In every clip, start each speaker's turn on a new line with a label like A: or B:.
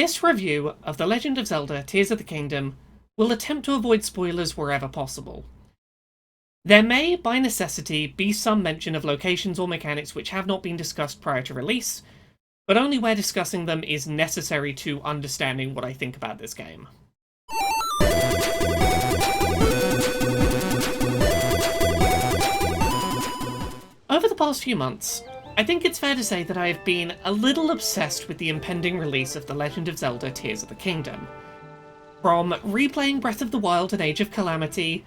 A: This review of The Legend of Zelda Tears of the Kingdom will attempt to avoid spoilers wherever possible. There may, by necessity, be some mention of locations or mechanics which have not been discussed prior to release, but only where discussing them is necessary to understanding what I think about this game. Over the past few months, I think it's fair to say that I have been a little obsessed with the impending release of The Legend of Zelda Tears of the Kingdom. From replaying Breath of the Wild and Age of Calamity,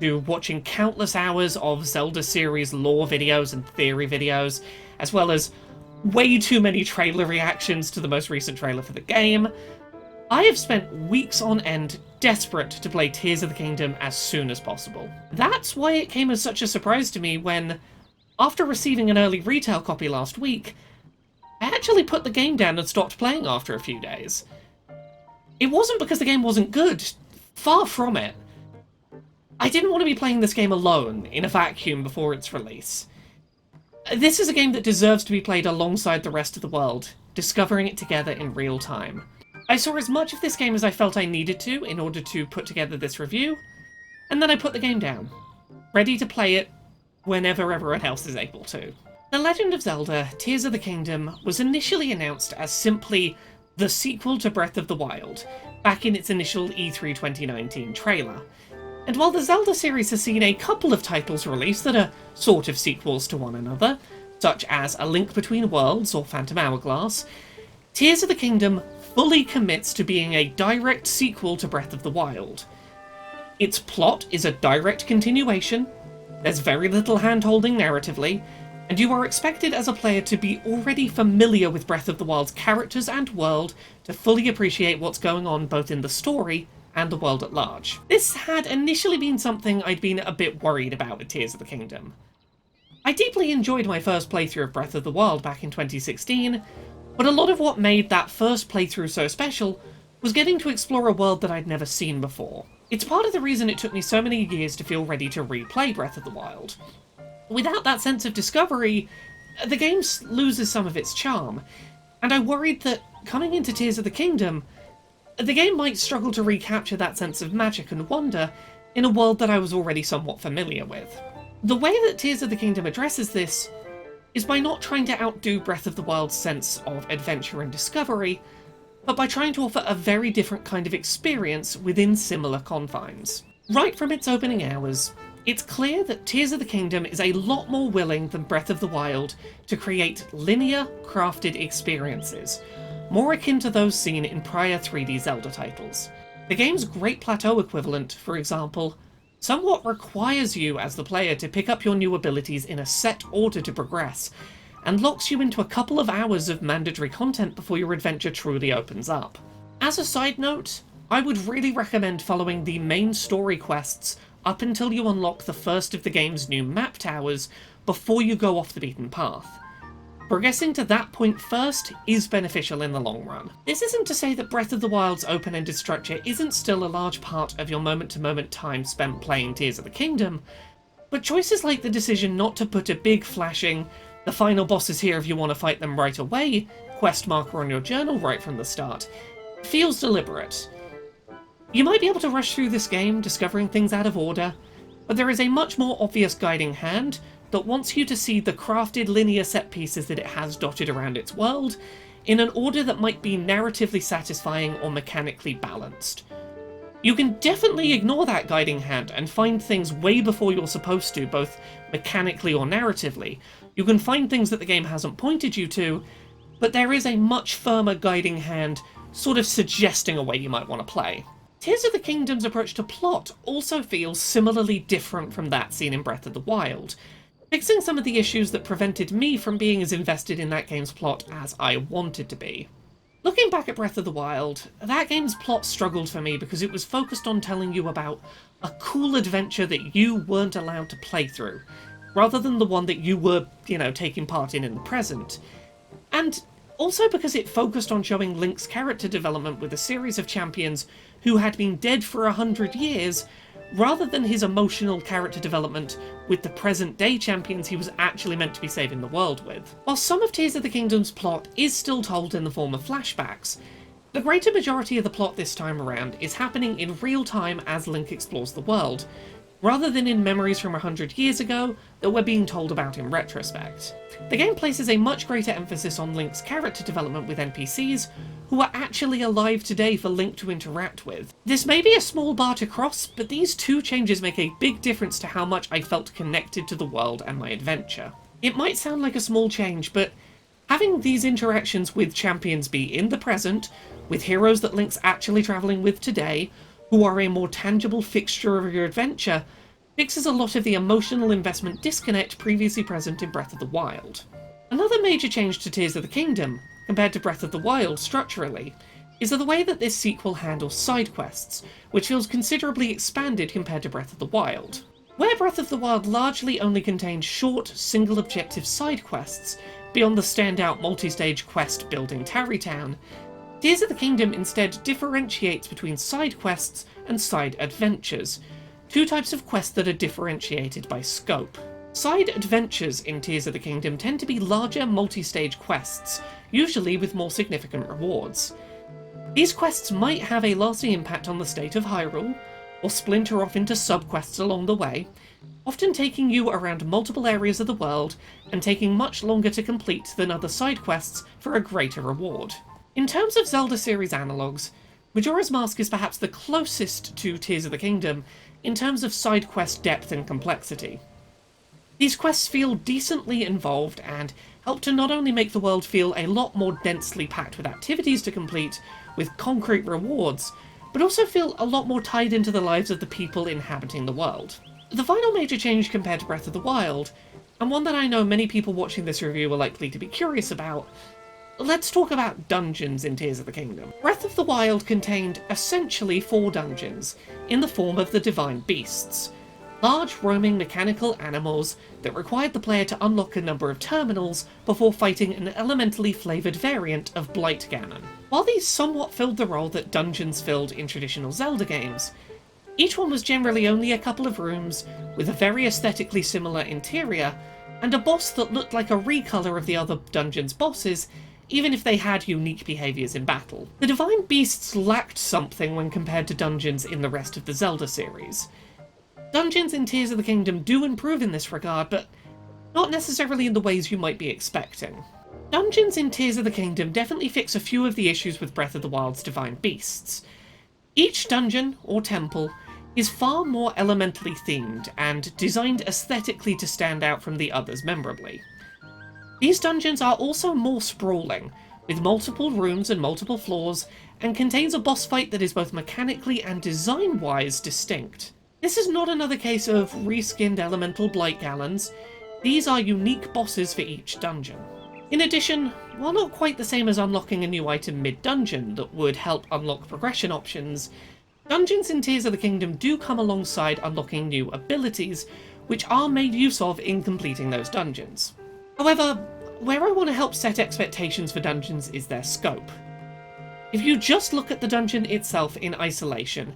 A: to watching countless hours of Zelda series lore videos and theory videos, as well as way too many trailer reactions to the most recent trailer for the game, I have spent weeks on end desperate to play Tears of the Kingdom as soon as possible. That's why it came as such a surprise to me when, after receiving an early retail copy last week, I actually put the game down and stopped playing after a few days. It wasn't because the game wasn't good, far from it. I didn't want to be playing this game alone, in a vacuum, before its release. This is a game that deserves to be played alongside the rest of the world, discovering it together in real time. I saw as much of this game as I felt I needed to in order to put together this review, and then I put the game down, ready to play it whenever everyone else is able to. The Legend of Zelda Tears of the Kingdom was initially announced as simply the sequel to Breath of the Wild, back in its initial E3 2019 trailer. And while the Zelda series has seen a couple of titles released that are sort of sequels to one another, such as A Link Between Worlds or Phantom Hourglass, Tears of the Kingdom fully commits to being a direct sequel to Breath of the Wild. Its plot is a direct continuation, there's very little hand-holding narratively, and you are expected as a player to be already familiar with Breath of the Wild's characters and world to fully appreciate what's going on both in the story and the world at large. This had initially been something I'd been a bit worried about with Tears of the Kingdom. I deeply enjoyed my first playthrough of Breath of the Wild back in 2016, but a lot of what made that first playthrough so special was getting to explore a world that I'd never seen before. It's part of the reason it took me so many years to feel ready to replay Breath of the Wild. Without that sense of discovery, the game loses some of its charm, and I worried that coming into Tears of the Kingdom, the game might struggle to recapture that sense of magic and wonder in a world that I was already somewhat familiar with. The way that Tears of the Kingdom addresses this is by not trying to outdo Breath of the Wild's sense of adventure and discovery, but by trying to offer a very different kind of experience within similar confines. Right from its opening hours, it's clear that Tears of the Kingdom is a lot more willing than Breath of the Wild to create linear, crafted experiences, more akin to those seen in prior 3D Zelda titles. The game's Great Plateau equivalent, for example, somewhat requires you as the player to pick up your new abilities in a set order to progress, and locks you into a couple of hours of mandatory content before your adventure truly opens up. As a side note, I would really recommend following the main story quests up until you unlock the first of the game's new map towers before you go off the beaten path. Progressing to that point first is beneficial in the long run. This isn't to say that Breath of the Wild's open-ended structure isn't still a large part of your moment-to-moment time spent playing Tears of the Kingdom, but choices like the decision not to put a big flashing "the final boss is here if you want to fight them right away" quest marker on your journal right from the start feels deliberate. You might be able to rush through this game, discovering things out of order, but there is a much more obvious guiding hand that wants you to see the crafted linear set pieces that it has dotted around its world in an order that might be narratively satisfying or mechanically balanced. You can definitely ignore that guiding hand and find things way before you're supposed to, both mechanically or narratively. You can find things that the game hasn't pointed you to, but there is a much firmer guiding hand sort of suggesting a way you might want to play. Tears of the Kingdom's approach to plot also feels similarly different from that seen in Breath of the Wild, fixing some of the issues that prevented me from being as invested in that game's plot as I wanted to be. Looking back at Breath of the Wild, that game's plot struggled for me because it was focused on telling you about a cool adventure that you weren't allowed to play through, rather than the one that you were, taking part in the present. And also because it focused on showing Link's character development with a series of champions who had been dead for 100 years, rather than his emotional character development with the present-day champions he was actually meant to be saving the world with. While some of Tears of the Kingdom's plot is still told in the form of flashbacks, The greater majority of the plot this time around is happening in real time as Link explores the world, rather than in memories from 100 years ago that we're being told about in retrospect. The game places a much greater emphasis on Link's character development with NPCs who are actually alive today for Link to interact with. This may be a small bar to cross, but these two changes make a big difference to how much I felt connected to the world and my adventure. It might sound like a small change, but having these interactions with champions be in the present, with heroes that Link's actually travelling with today, who are a more tangible fixture of your adventure, fixes a lot of the emotional investment disconnect previously present in Breath of the Wild. Another major change to Tears of the Kingdom, compared to Breath of the Wild structurally, is the way that this sequel handles side quests, which feels considerably expanded compared to Breath of the Wild. Where Breath of the Wild largely only contained short, single-objective side quests, beyond the standout multi-stage quest building Tarrey Town, Tears of the Kingdom instead differentiates between side quests and side adventures, two types of quests that are differentiated by scope. Side adventures in Tears of the Kingdom tend to be larger multi-stage quests, usually with more significant rewards. These quests might have a lasting impact on the state of Hyrule, or splinter off into sub-quests along the way, often taking you around multiple areas of the world and taking much longer to complete than other side quests for a greater reward. In terms of Zelda series analogues, Majora's Mask is perhaps the closest to Tears of the Kingdom in terms of side quest depth and complexity. These quests feel decently involved and help to not only make the world feel a lot more densely packed with activities to complete, with concrete rewards, but also feel a lot more tied into the lives of the people inhabiting the world. The final major change compared to Breath of the Wild, and one that I know many people watching this review are likely to be curious about, let's talk about dungeons in Tears of the Kingdom. Breath of the Wild contained essentially 4 dungeons, in the form of the Divine Beasts. Large, roaming mechanical animals that required the player to unlock a number of terminals before fighting an elementally flavoured variant of Blight Ganon. While these somewhat filled the role that dungeons filled in traditional Zelda games, each one was generally only a couple of rooms, with a very aesthetically similar interior, and a boss that looked like a recolour of the other dungeons' bosses, even if they had unique behaviours in battle. The Divine Beasts lacked something when compared to dungeons in the rest of the Zelda series. Dungeons in Tears of the Kingdom do improve in this regard, but not necessarily in the ways you might be expecting. Dungeons in Tears of the Kingdom definitely fix a few of the issues with Breath of the Wild's Divine Beasts. Each dungeon, or temple, is far more elementally themed, and designed aesthetically to stand out from the others memorably. These dungeons are also more sprawling, with multiple rooms and multiple floors, and contains a boss fight that is both mechanically and design-wise distinct. This is not another case of reskinned elemental Blight Galons. These are unique bosses for each dungeon. In addition, while not quite the same as unlocking a new item mid-dungeon that would help unlock progression options, dungeons in Tears of the Kingdom do come alongside unlocking new abilities, which are made use of in completing those dungeons. However, where I want to help set expectations for dungeons is their scope. If you just look at the dungeon itself in isolation,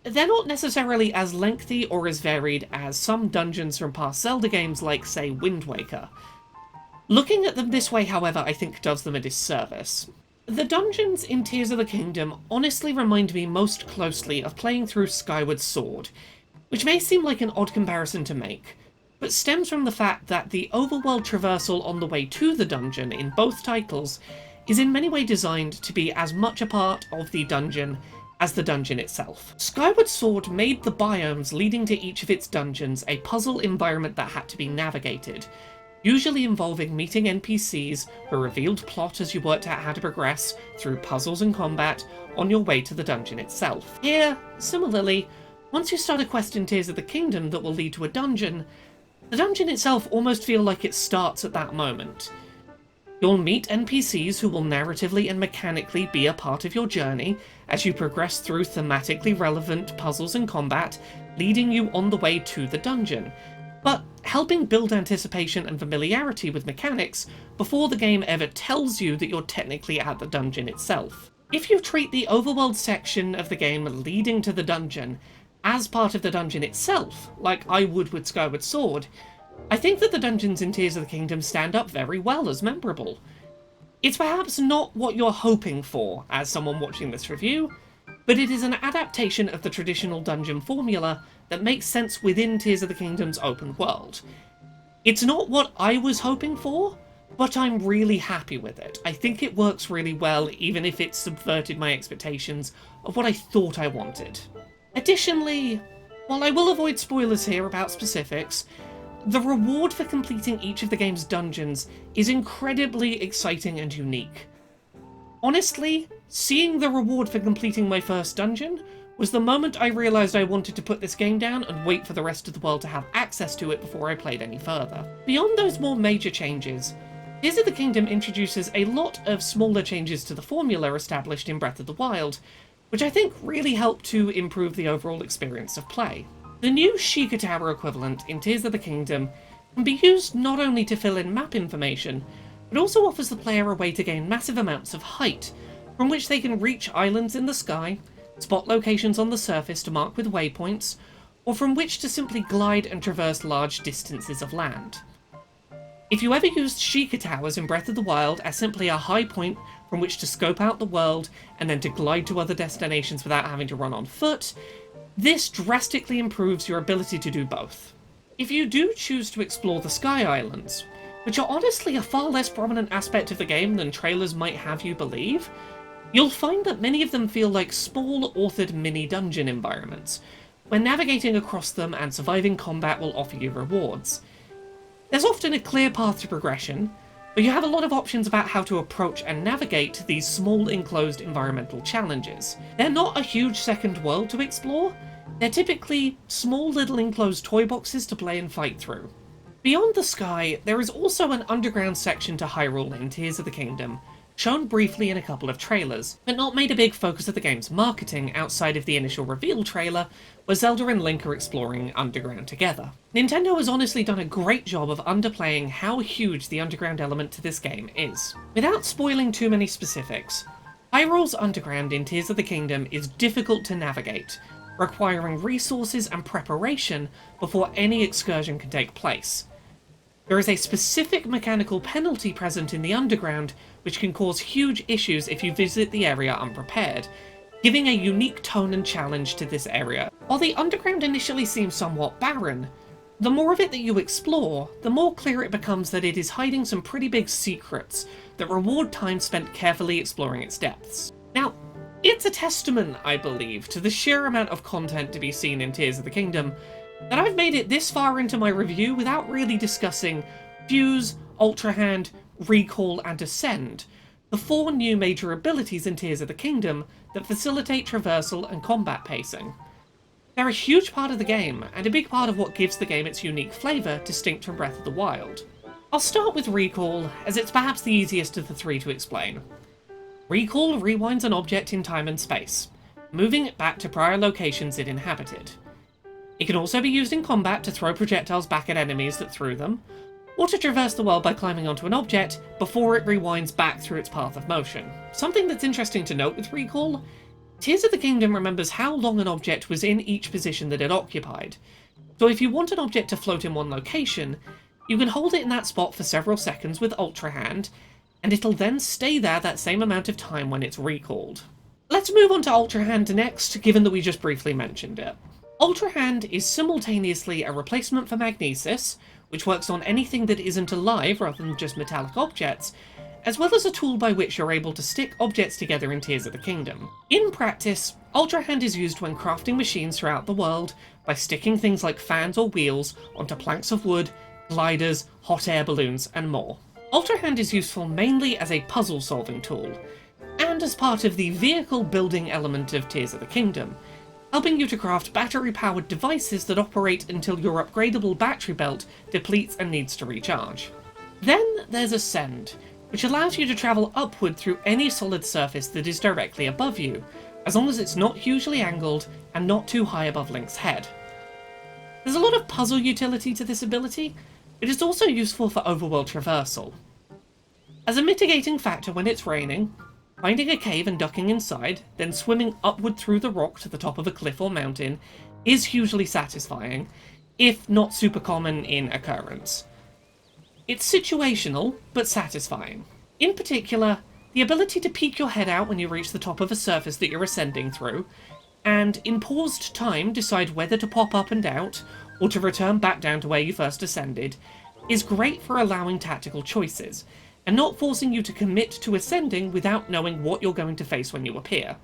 A: they're not necessarily as lengthy or as varied as some dungeons from past Zelda games like, say, Wind Waker. Looking at them this way, however, I think does them a disservice. The dungeons in Tears of the Kingdom honestly remind me most closely of playing through Skyward Sword, which may seem like an odd comparison to make, but stems from the fact that the overworld traversal on the way to the dungeon in both titles is in many ways designed to be as much a part of the dungeon as the dungeon itself. Skyward Sword made the biomes leading to each of its dungeons a puzzle environment that had to be navigated, usually involving meeting NPCs who revealed plot as you worked out how to progress through puzzles and combat on your way to the dungeon itself. Here, similarly, once you start a quest in Tears of the Kingdom that will lead to a dungeon, the dungeon itself almost feels like it starts at that moment. You'll meet NPCs who will narratively and mechanically be a part of your journey as you progress through thematically relevant puzzles and combat, leading you on the way to the dungeon, but helping build anticipation and familiarity with mechanics before the game ever tells you that you're technically at the dungeon itself. If you treat the overworld section of the game leading to the dungeon as part of the dungeon itself, like I would with Skyward Sword, I think that the dungeons in Tears of the Kingdom stand up very well as memorable. It's perhaps not what you're hoping for as someone watching this review, but it is an adaptation of the traditional dungeon formula that makes sense within Tears of the Kingdom's open world. It's not what I was hoping for, but I'm really happy with it. I think it works really well, even if it subverted my expectations of what I thought I wanted. Additionally, while I will avoid spoilers here about specifics, the reward for completing each of the game's dungeons is incredibly exciting and unique. Honestly, seeing the reward for completing my first dungeon was the moment I realised I wanted to put this game down and wait for the rest of the world to have access to it before I played any further. Beyond those more major changes, Tears of the Kingdom introduces a lot of smaller changes to the formula established in Breath of the Wild, which I think really help to improve the overall experience of play. The new Sheikah Tower equivalent in Tears of the Kingdom can be used not only to fill in map information, but also offers the player a way to gain massive amounts of height, from which they can reach islands in the sky, spot locations on the surface to mark with waypoints, or from which to simply glide and traverse large distances of land. If you ever used Sheikah Towers in Breath of the Wild as simply a high point from which to scope out the world and then to glide to other destinations without having to run on foot, this drastically improves your ability to do both. If you do choose to explore the Sky Islands, which are honestly a far less prominent aspect of the game than trailers might have you believe, you'll find that many of them feel like small, authored mini-dungeon environments, where navigating across them and surviving combat will offer you rewards. There's often a clear path to progression, but you have a lot of options about how to approach and navigate these small enclosed environmental challenges. They're not a huge second world to explore, they're typically small little enclosed toy boxes to play and fight through. Beyond the sky, there is also an underground section to Hyrule in Tears of the Kingdom, shown briefly in a couple of trailers, but not made a big focus of the game's marketing outside of the initial reveal trailer, where Zelda and Link are exploring underground together. Nintendo has honestly done a great job of underplaying how huge the underground element to this game is. Without spoiling too many specifics, Hyrule's underground in Tears of the Kingdom is difficult to navigate, requiring resources and preparation before any excursion can take place. There is a specific mechanical penalty present in the underground which can cause huge issues if you visit the area unprepared, giving a unique tone and challenge to this area. While the underground initially seems somewhat barren, the more of it that you explore, the more clear it becomes that it is hiding some pretty big secrets that reward time spent carefully exploring its depths. Now, it's a testament, I believe, to the sheer amount of content to be seen in Tears of the Kingdom that I've made it this far into my review without really discussing Fuse, Ultra Hand, Recall, and Ascend, the 4 new major abilities in Tears of the Kingdom that facilitate traversal and combat pacing. They're a huge part of the game, and a big part of what gives the game its unique flavour distinct from Breath of the Wild. I'll start with Recall, as it's perhaps the easiest of the 3 to explain. Recall rewinds an object in time and space, moving it back to prior locations it inhabited. It can also be used in combat to throw projectiles back at enemies that threw them, or to traverse the world by climbing onto an object before it rewinds back through its path of motion. Something that's interesting to note with Recall, Tears of the Kingdom remembers how long an object was in each position that it occupied. So if you want an object to float in one location, you can hold it in that spot for several seconds with Ultra Hand, and it'll then stay there that same amount of time when it's recalled. Let's move on to Ultra Hand next, given that we just briefly mentioned it. Ultra Hand is simultaneously a replacement for Magnesis, which works on anything that isn't alive rather than just metallic objects, as well as a tool by which you're able to stick objects together in Tears of the Kingdom. In practice, Ultra Hand is used when crafting machines throughout the world by sticking things like fans or wheels onto planks of wood, gliders, hot air balloons, and more. Ultra Hand is useful mainly as a puzzle-solving tool, and as part of the vehicle-building element of Tears of the Kingdom, helping you to craft battery-powered devices that operate until your upgradable battery belt depletes and needs to recharge. Then there's Ascend, which allows you to travel upward through any solid surface that is directly above you, as long as it's not hugely angled and not too high above Link's head. There's a lot of puzzle utility to this ability, but it's also useful for overworld traversal. As a mitigating factor when it's raining, finding a cave and ducking inside, then swimming upward through the rock to the top of a cliff or mountain is hugely satisfying, if not super common in occurrence. It's situational, but satisfying. In particular, the ability to peek your head out when you reach the top of a surface that you're ascending through, and in paused time decide whether to pop up and out, or to return back down to where you first ascended, is great for allowing tactical choices, and not forcing you to commit to ascending without knowing what you're going to face when you appear.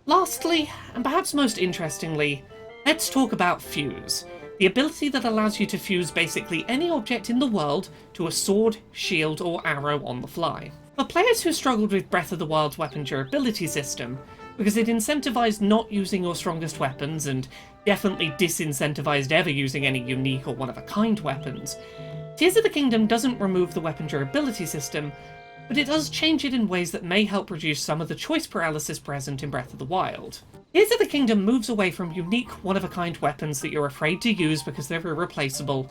A: Lastly, and perhaps most interestingly, let's talk about Fuse, the ability that allows you to fuse basically any object in the world to a sword, shield, or arrow on the fly. For players who struggled with Breath of the Wild's weapon durability system, because it incentivized not using your strongest weapons and definitely disincentivized ever using any unique or one-of-a-kind weapons, Tears of the Kingdom doesn't remove the weapon durability system, but it does change it in ways that may help reduce some of the choice paralysis present in Breath of the Wild. Tears of the Kingdom moves away from unique, one-of-a-kind weapons that you're afraid to use because they're irreplaceable,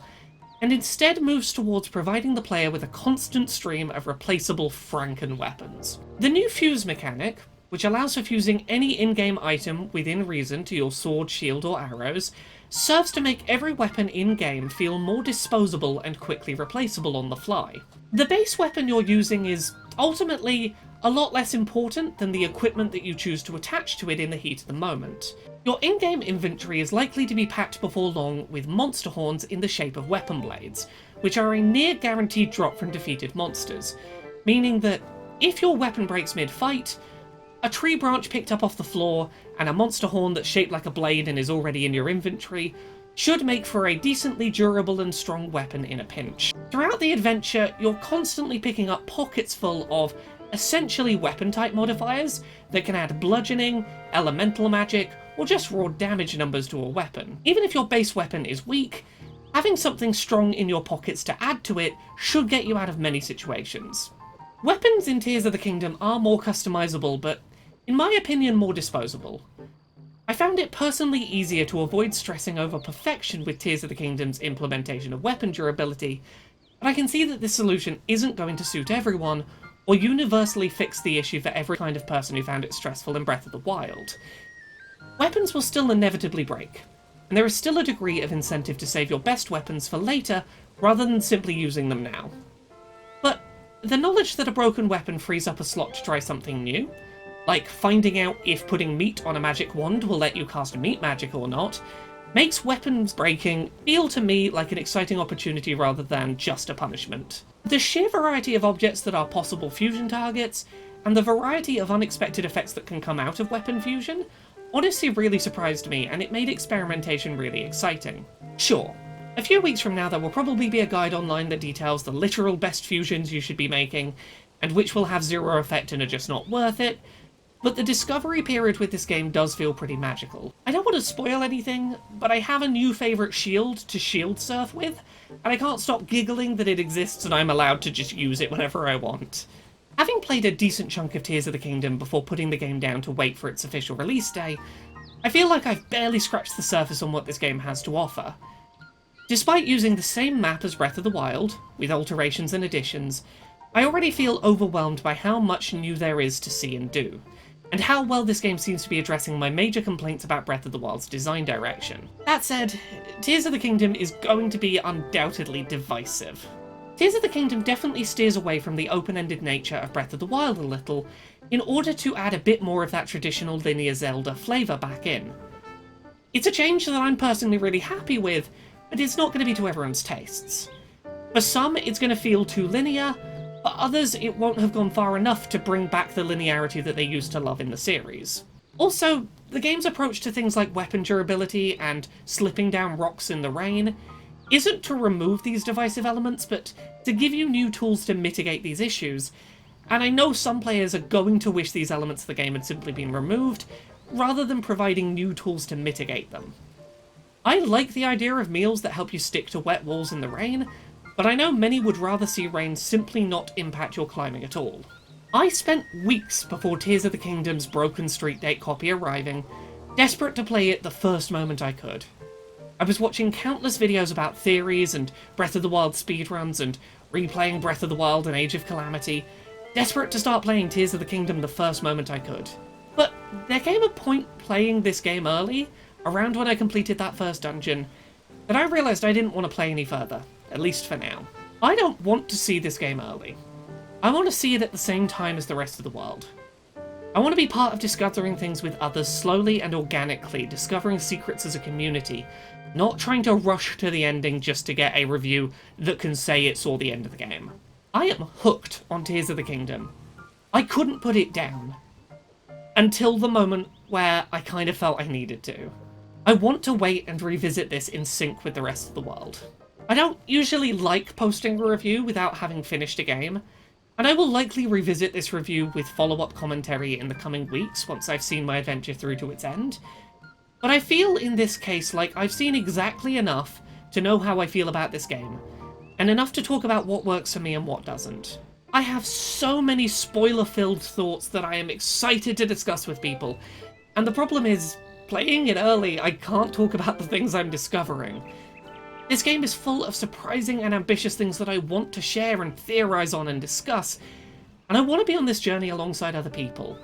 A: and instead moves towards providing the player with a constant stream of replaceable Franken weapons. The new Fuse mechanic, which allows for fusing any in-game item within reason to your sword, shield, or arrows, serves to make every weapon in-game feel more disposable and quickly replaceable on the fly. The base weapon you're using is, ultimately, a lot less important than the equipment that you choose to attach to it in the heat of the moment. Your in-game inventory is likely to be packed before long with monster horns in the shape of weapon blades, which are a near guaranteed drop from defeated monsters, meaning that if your weapon breaks mid-fight, a tree branch picked up off the floor, and a monster horn that's shaped like a blade and is already in your inventory should make for a decently durable and strong weapon in a pinch. Throughout the adventure, you're constantly picking up pockets full of essentially weapon-type modifiers that can add bludgeoning, elemental magic, or just raw damage numbers to a weapon. Even if your base weapon is weak, having something strong in your pockets to add to it should get you out of many situations. Weapons in Tears of the Kingdom are more customizable, but in my opinion, more disposable. I found it personally easier to avoid stressing over perfection with Tears of the Kingdom's implementation of weapon durability, but I can see that this solution isn't going to suit everyone, or universally fix the issue for every kind of person who found it stressful in Breath of the Wild. Weapons will still inevitably break, and there is still a degree of incentive to save your best weapons for later, rather than simply using them now. But the knowledge that a broken weapon frees up a slot to try something new, like finding out if putting meat on a magic wand will let you cast meat magic or not, makes weapons breaking feel to me like an exciting opportunity rather than just a punishment. The sheer variety of objects that are possible fusion targets, and the variety of unexpected effects that can come out of weapon fusion, honestly really surprised me, and it made experimentation really exciting. Sure, a few weeks from now there will probably be a guide online that details the literal best fusions you should be making, and which will have zero effect and are just not worth it, but the discovery period with this game does feel pretty magical. I don't want to spoil anything, but I have a new favourite shield to shield surf with, and I can't stop giggling that it exists and I'm allowed to just use it whenever I want. Having played a decent chunk of Tears of the Kingdom before putting the game down to wait for its official release day, I feel like I've barely scratched the surface on what this game has to offer. Despite using the same map as Breath of the Wild, with alterations and additions, I already feel overwhelmed by how much new there is to see and do, and how well this game seems to be addressing my major complaints about Breath of the Wild's design direction. That said, Tears of the Kingdom is going to be undoubtedly divisive. Tears of the Kingdom definitely steers away from the open-ended nature of Breath of the Wild a little, in order to add a bit more of that traditional linear Zelda flavour back in. It's a change that I'm personally really happy with, but it's not going to be to everyone's tastes. For some, it's going to feel too linear, for others, it won't have gone far enough to bring back the linearity that they used to love in the series. Also, the game's approach to things like weapon durability and slipping down rocks in the rain isn't to remove these divisive elements, but to give you new tools to mitigate these issues, and I know some players are going to wish these elements of the game had simply been removed, rather than providing new tools to mitigate them. I like the idea of meals that help you stick to wet walls in the rain, but I know many would rather see rain simply not impact your climbing at all. I spent weeks before Tears of the Kingdom's broken Street Date copy arriving, desperate to play it the first moment I could. I was watching countless videos about theories and Breath of the Wild speedruns and replaying Breath of the Wild and Age of Calamity, desperate to start playing Tears of the Kingdom the first moment I could. But there came a point playing this game early, around when I completed that first dungeon, that I realised I didn't want to play any further. At least for now. I don't want to see this game early. I want to see it at the same time as the rest of the world. I want to be part of discovering things with others slowly and organically, discovering secrets as a community, not trying to rush to the ending just to get a review that can say it saw the end of the game. I am hooked on Tears of the Kingdom. I couldn't put it down. Until the moment where I kind of felt I needed to. I want to wait and revisit this in sync with the rest of the world. I don't usually like posting a review without having finished a game, and I will likely revisit this review with follow-up commentary in the coming weeks once I've seen my adventure through to its end. But I feel in this case like I've seen exactly enough to know how I feel about this game, and enough to talk about what works for me and what doesn't. I have so many spoiler-filled thoughts that I am excited to discuss with people, and the problem is, playing it early, I can't talk about the things I'm discovering. This game is full of surprising and ambitious things that I want to share and theorize on and discuss, and I want to be on this journey alongside other people.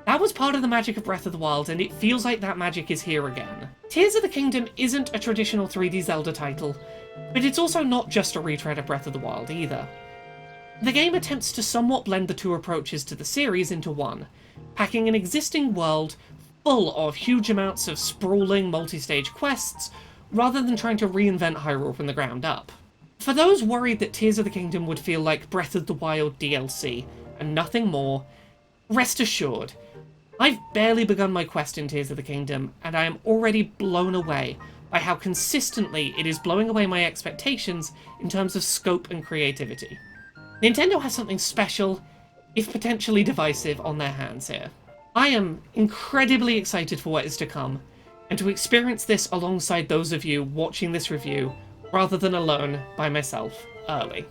A: That was part of the magic of Breath of the Wild, and it feels like that magic is here again. Tears of the Kingdom isn't a traditional 3D Zelda title, but it's also not just a retread of Breath of the Wild either. The game attempts to somewhat blend the two approaches to the series into one, packing an existing world full of huge amounts of sprawling multi-stage quests, rather than trying to reinvent Hyrule from the ground up. For those worried that Tears of the Kingdom would feel like Breath of the Wild DLC, and nothing more, rest assured, I've barely begun my quest in Tears of the Kingdom, and I am already blown away by how consistently it is blowing away my expectations in terms of scope and creativity. Nintendo has something special, if potentially divisive, on their hands here. I am incredibly excited for what is to come, and to experience this alongside those of you watching this review, rather than alone by myself early.